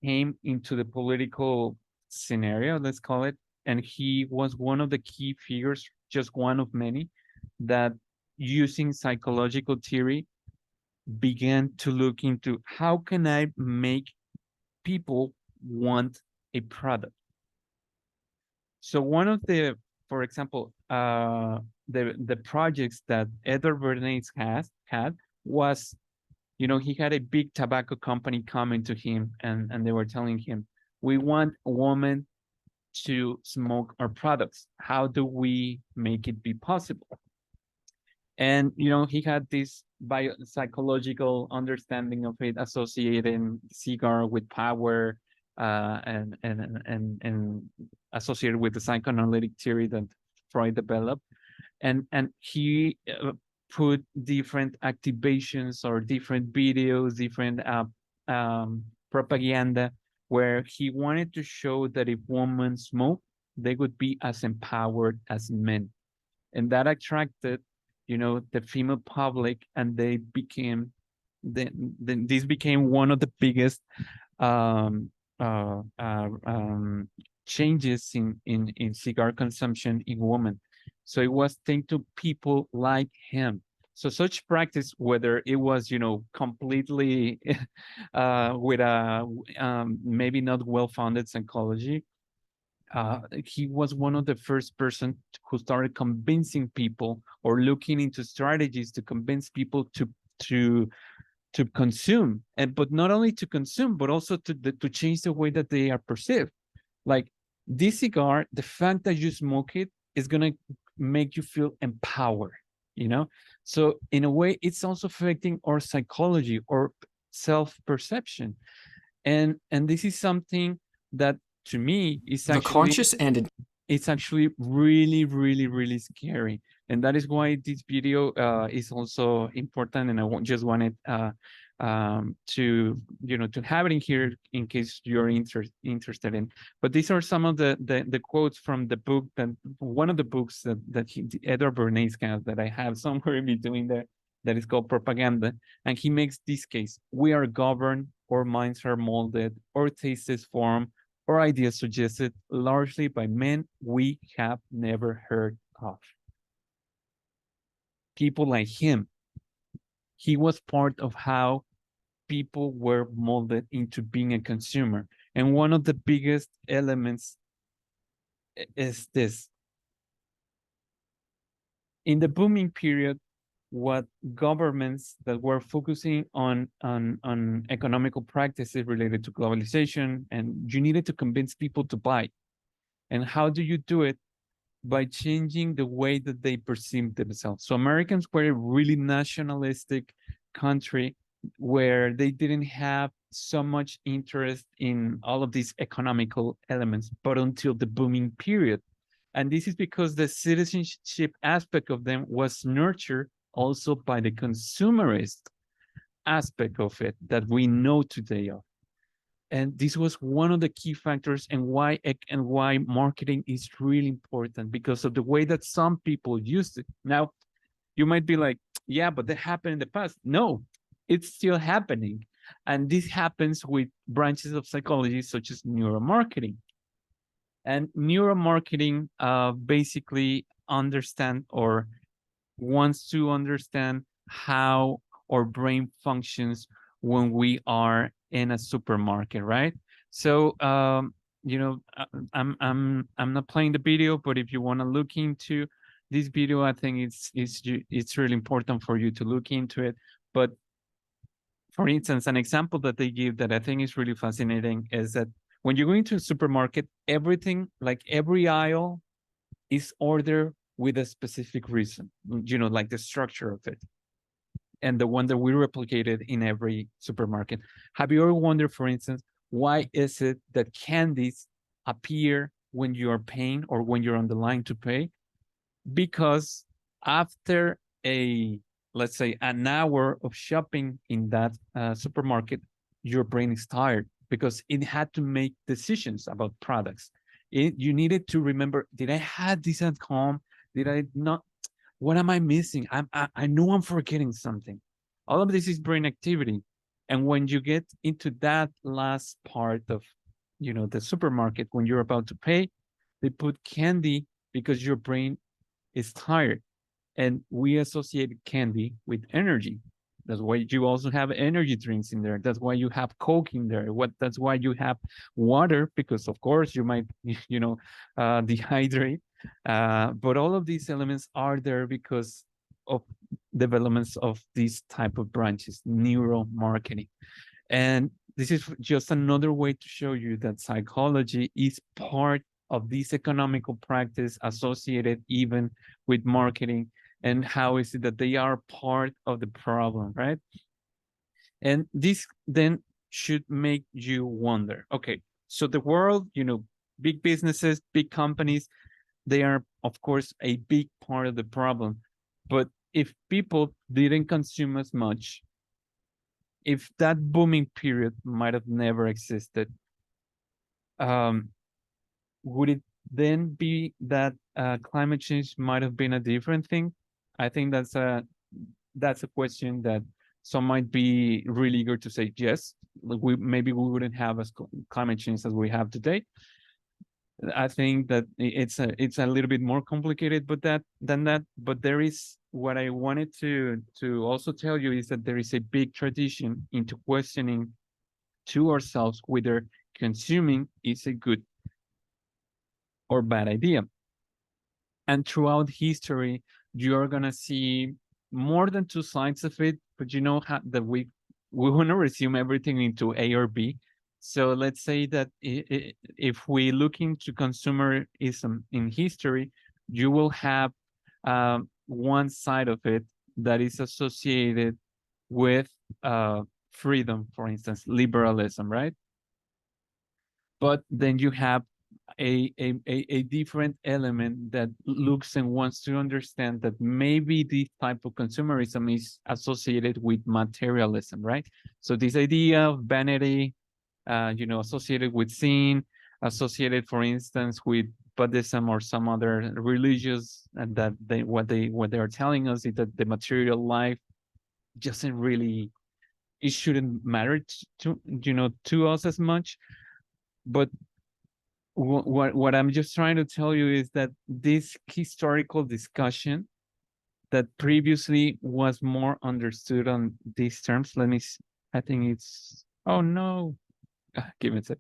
came into the political scenario, let's call it, and he was one of the key figures, just one of many, that using psychological theory began to look into how can I make people want a product. So one of the, for example, the projects that Edward Bernays had was, he had a big tobacco company coming to him, and they were telling him, we want a woman to smoke our products. How do we make it be possible? And, he had this biopsychological understanding of it, associating cigar with power, and associated with the psychoanalytic theory that Freud developed. And he put different activations or different videos, different propaganda, where he wanted to show that if women smoke, they would be as empowered as men. And that attracted, the female public, and they became, this became one of the biggest changes in cigar consumption in women. So it was thanks to people like him. So such practice, whether it was, completely with a maybe not well-founded psychology, he was one of the first person who started convincing people, or looking into strategies to convince people to consume, but not only to consume, but also to change the way that they are perceived. Like, this cigar, the fact that you smoke it is gonna make you feel empowered, So in a way, it's also affecting our psychology or self-perception. And this is something that, to me, is actually it's actually really, really, really scary. And that is why this video is also important. And I just wanted to, to have it in here in case you're interested in. But these are some of the quotes from the book, that one of the books that Edward Bernays has, that I have somewhere in between there, that is called Propaganda. And he makes this case: we are governed or minds are molded, or tastes is formed, or ideas suggested largely by men we have never heard of. People like him, he was part of how people were molded into being a consumer. And one of the biggest elements is this. In the booming period, what governments that were focusing on economical practices related to globalization, and you needed to convince people to buy. And how do you do it? By changing the way that they perceive themselves. So Americans were a really nationalistic country where they didn't have so much interest in all of these economical elements, but until the booming period. And this is because the citizenship aspect of them was nurtured also by the consumerist aspect of it that we know today of. And this was one of the key factors and why marketing is really important, because of the way that some people used it. Now, you might be like, yeah, but that happened in the past. No, it's still happening. And this happens with branches of psychology such as neuromarketing. And neuromarketing basically understand or wants to understand how our brain functions when we are in a supermarket, right? So, I'm not playing the video, but if you want to look into this video, I think it's really important for you to look into it. But for instance, an example that they give that I think is really fascinating is that when you go into a supermarket, everything, like every aisle, is ordered with a specific reason, like the structure of it. And the one that we replicated in every supermarket. Have you ever wondered, for instance, why is it that candies appear when you are paying or when you're on the line to pay? Because after let's say, an hour of shopping in that supermarket, your brain is tired because it had to make decisions about products. You needed to remember, did I have this at home? Did I not? What am I missing? I know I'm forgetting something. All of this is brain activity. And when you get into that last part of, the supermarket, when you're about to pay, they put candy because your brain is tired. And we associate candy with energy. That's why you also have energy drinks in there. That's why you have Coke in there. That's why you have water, because of course you might, dehydrate. But all of these elements are there because of developments of these type of branches, neuromarketing. And this is just another way to show you that psychology is part of this economical practice associated even with marketing. And how is it that they are part of the problem, right? And this then should make you wonder, okay, so the world, big businesses, big companies, they are, of course, a big part of the problem. But if people didn't consume as much, if that booming period might have never existed, would it then be that climate change might have been a different thing? I think that's a question that some might be really eager to say yes. Like maybe we wouldn't have as climate change as we have today. I think that it's a little bit more complicated, but than that. But there is what I wanted to also tell you is that there is a big tradition into questioning to ourselves whether consuming is a good or bad idea. And throughout history, you're gonna see more than two sides of it, but you know how that we want to resume everything into A or B. So let's say that if we look into consumerism in history, you will have one side of it that is associated with freedom, for instance, liberalism, right? But then you have a different element that looks and wants to understand that maybe this type of consumerism is associated with materialism, right? So this idea of vanity, associated with sin, associated, for instance, with Buddhism or some other religious, and that what they are telling us is that the material life doesn't really it shouldn't matter to us as much. But what I'm just trying to tell you is that this historical discussion that previously was more understood on these terms. Let me see. I think it's, oh no, give me a sec.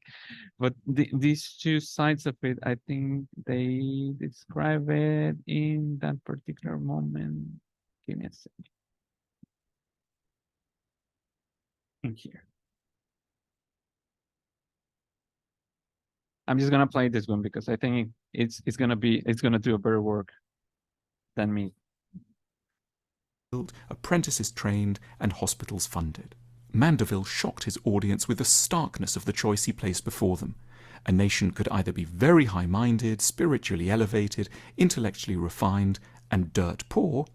But these two sides of it, I think they describe it in that particular moment. Give me a sec. In here. I'm just gonna play this one because I think it's gonna do a better work than me. Apprentices trained and hospitals funded. Mandeville shocked his audience with the starkness of the choice he placed before them. A nation could either be very high-minded, spiritually elevated, intellectually refined, and dirt poor,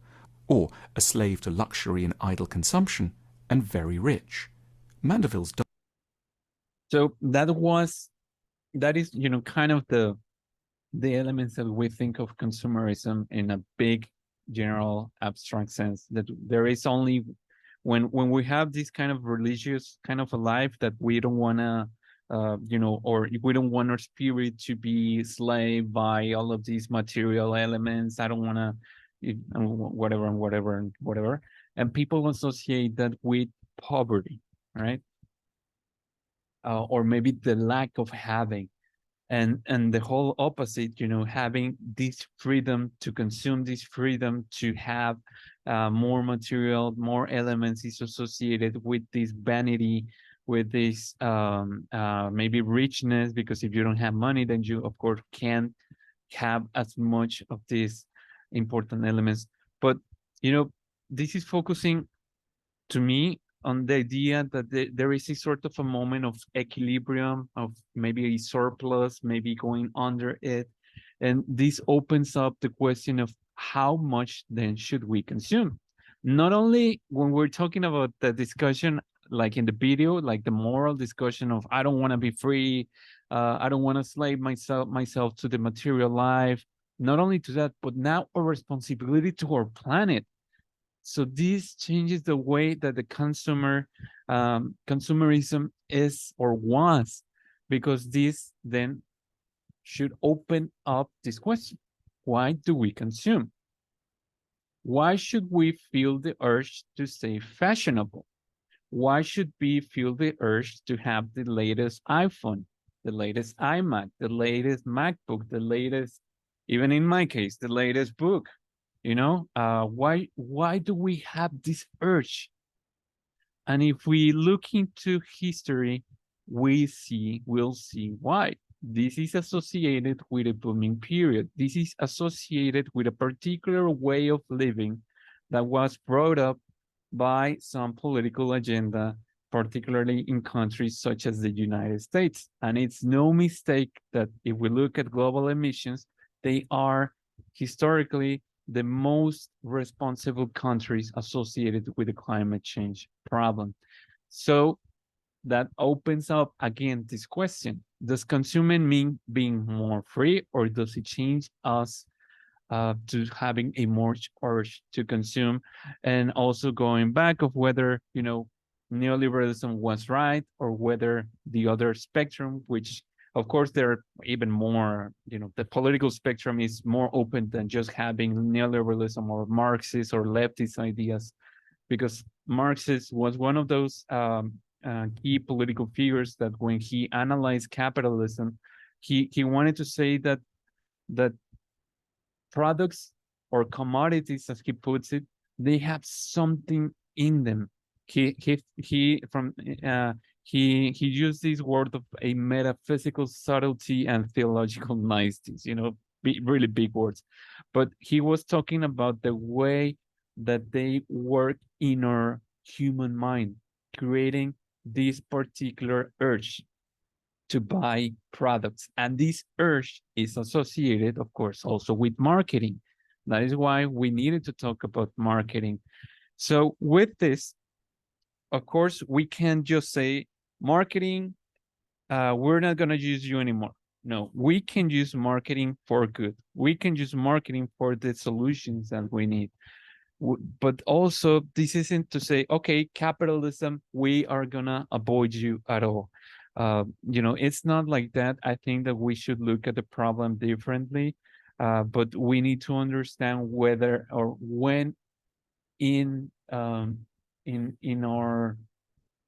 or a slave to luxury and idle consumption, and very rich. Mandeville's... So that is, kind of the elements that we think of consumerism in a big, general, abstract sense, that there is only when we have this kind of religious kind of a life that we don't want to or we don't want our spirit to be slaved by all of these material elements. I don't want to whatever and whatever and whatever, and people associate that with poverty, right? Or maybe the lack of having, and the whole opposite, having this freedom to consume, this freedom to have more material, more elements is associated with this vanity, with this maybe richness, because if you don't have money, then you of course can't have as much of these important elements. But this is focusing to me on the idea that there is a sort of a moment of equilibrium, of maybe a surplus, maybe going under it. And this opens up the question of how much then should we consume? Not only when we're talking about the discussion, like in the video, like the moral discussion of I don't want to be free, I don't want to slave myself to the material life. Not only to that, but now a responsibility to our planet. So this changes the way that the consumerism is or was, because this then should open up this question. Why do we consume? Why should we feel the urge to stay fashionable? Why should we feel the urge to have the latest iPhone, the latest iMac, the latest MacBook, the latest, even in my case, the latest book? Why do we have this urge? And if we look into history, we'll see why. This is associated with a booming period. This is associated with a particular way of living that was brought up by some political agenda, particularly in countries such as the United States. And it's no mistake that if we look at global emissions, they are historically the most responsible countries associated with the climate change problem. So that opens up again this question: does consuming mean being more free, or does it change us to having a more urge to consume? And also going back of whether neoliberalism was right, or whether the other spectrum, which of course they're even more, the political spectrum is more open than just having neoliberalism or Marxist or leftist ideas, because Marxist was one of those key political figures that when he analyzed capitalism, he wanted to say that products or commodities, as he puts it, they have something in them. He used this word of a metaphysical subtlety and theological niceties, really big words. But he was talking about the way that they work in our human mind, creating this particular urge to buy products. And this urge is associated, of course, also with marketing. That is why we needed to talk about marketing. So with this, of course, we can't just say marketing, we're not going to use you anymore. No, we can use marketing for good. We can use marketing for the solutions that we need. But also, this isn't to say, okay, capitalism, we are gonna avoid you at all. It's not like that. I think that we should look at the problem differently, but we need to understand whether or when in our,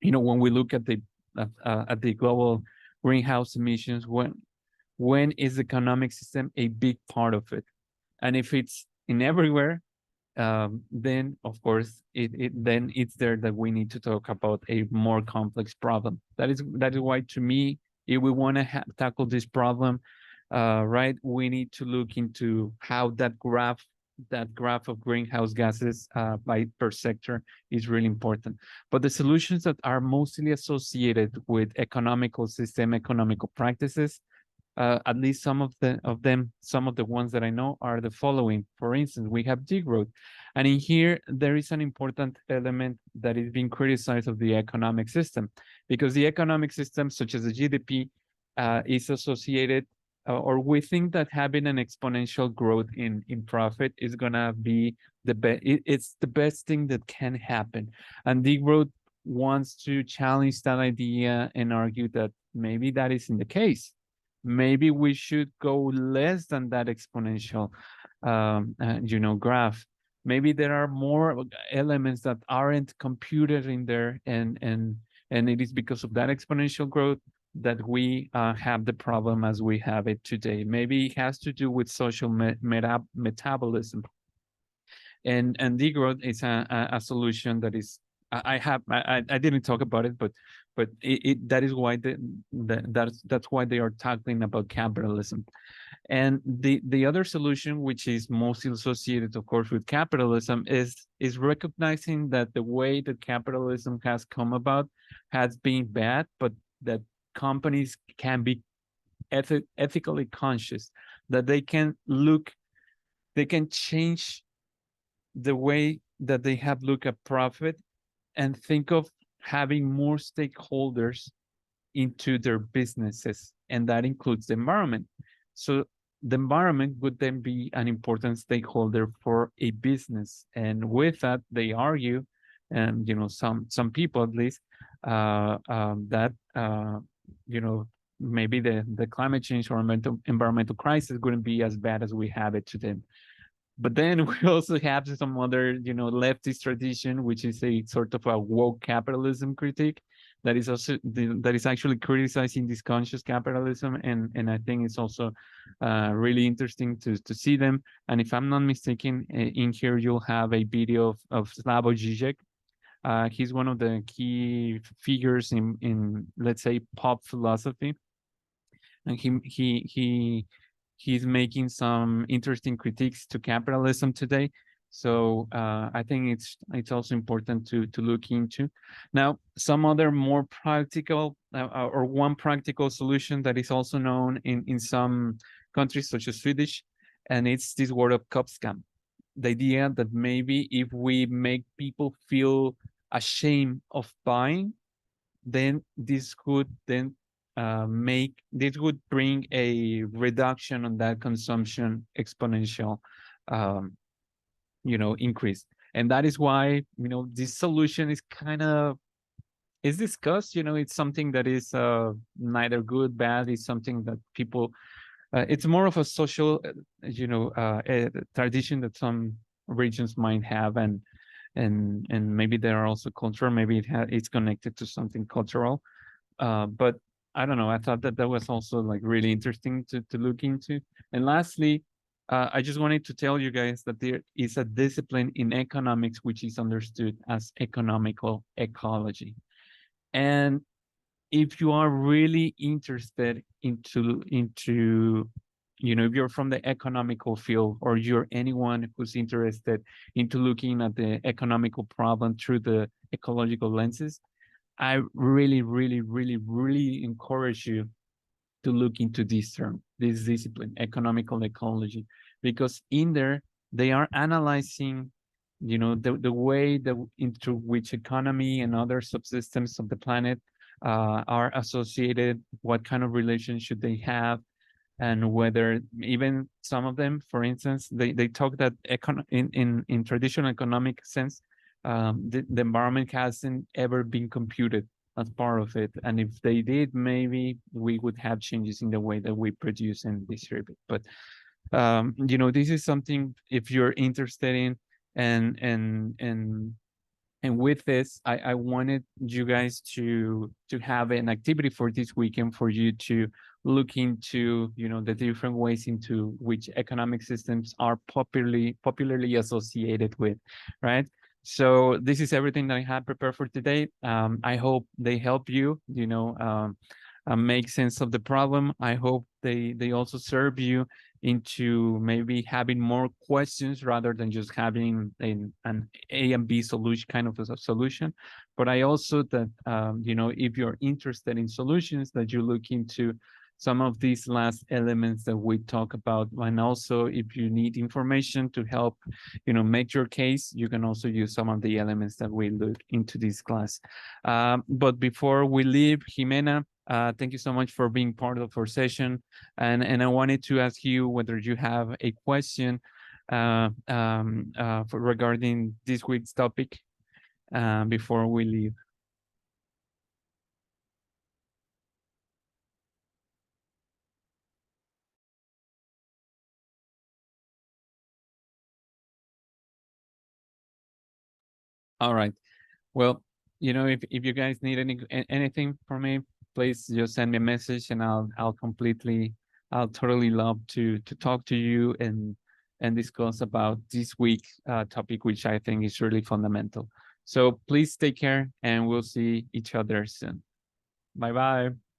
when we look at the global greenhouse emissions, when is the economic system a big part of it? And if it's in everywhere, then of course then it's there that we need to talk about a more complex problem. That is why, to me, if we want to tackle this problem, right, we need to look into how that graph of greenhouse gases by per sector is really important. But the solutions that are mostly associated with economical practices, at least some of the ones that I know are the following. For instance, we have degrowth. And in here, there is an important element that is being criticized of the economic system, because the economic system, such as the GDP, is associated, or we think that having an exponential growth in profit is gonna be the best. It's the best thing that can happen. And degrowth wants to challenge that idea and argue that maybe that isn't the case. Maybe we should go less than that exponential, graph. Maybe there are more elements that aren't computed in there, and it is because of that exponential growth that we have the problem as we have it today. Maybe it has to do with social metabolism, and degrowth is a solution that is. I didn't talk about it, but that is why that's why they are talking about capitalism. And the other solution, which is mostly associated, of course, with capitalism, is recognizing that the way that capitalism has come about has been bad, but that companies can be ethically conscious, that they can change the way that they have looked at profit and think of having more stakeholders into their businesses, and that includes the environment. So the environment would then be an important stakeholder for a business, and with that, they argue, and some people at least, that maybe the climate change or environmental crisis wouldn't be as bad as we have it today. But then we also have some other, leftist tradition, which is a sort of a woke capitalism critique that is actually criticizing this conscious capitalism, and I think it's also really interesting to see them. And if I'm not mistaken, in here you'll have a video of Slavoj Žižek. He's one of the key figures in let's say pop philosophy, and he's making some interesting critiques to capitalism today. So I think it's also important to look into. Now, some other more practical, or one practical solution that is also known in some countries, such as Swedish, and it's this word of köpskam. The idea that maybe if we make people feel ashamed of buying, then this could then this would bring a reduction on that consumption exponential increase. And that is why this solution is kind of discussed. It's something that is neither good, bad. It's something that people it's more of a social tradition that some regions might have, and maybe there are also cultural, maybe it's connected to something cultural, but I don't know. I thought that was also like really interesting to look into. And lastly, I just wanted to tell you guys that there is a discipline in economics which is understood as economical ecology. And if you are really interested into if you're from the economical field, or you're anyone who's interested into looking at the economical problem through the ecological lenses, I really, really, really, really encourage you to look into this term, this discipline, economical ecology, because in there they are analyzing, the way into which economy and other subsystems of the planet are associated, what kind of relations should they have, and whether even some of them, for instance, they talk that in traditional economic sense, the environment hasn't ever been computed as part of it. And if they did, maybe we would have changes in the way that we produce and distribute. But this is something, if you're interested in, and with this, I wanted you guys to have an activity for this weekend for you to look into, the different ways into which economic systems are popularly associated with, right? So this is everything that I have prepared for today. I hope they help you, make sense of the problem. I hope they also serve you into maybe having more questions rather than just having an A and B solution, kind of a solution. But I also that, if you're interested in solutions, that you look into some of these last elements that we talk about. And also, if you need information to help, make your case, you can also use some of the elements that we look into this class. But before we leave, Jimena, thank you so much for being part of our session. And I wanted to ask you whether you have a question regarding this week's topic before we leave. All right. Well, if you guys need anything from me, please just send me a message, and I'll totally love to talk to you and discuss about this week's topic, which I think is really fundamental. So please take care, and we'll see each other soon. Bye-bye.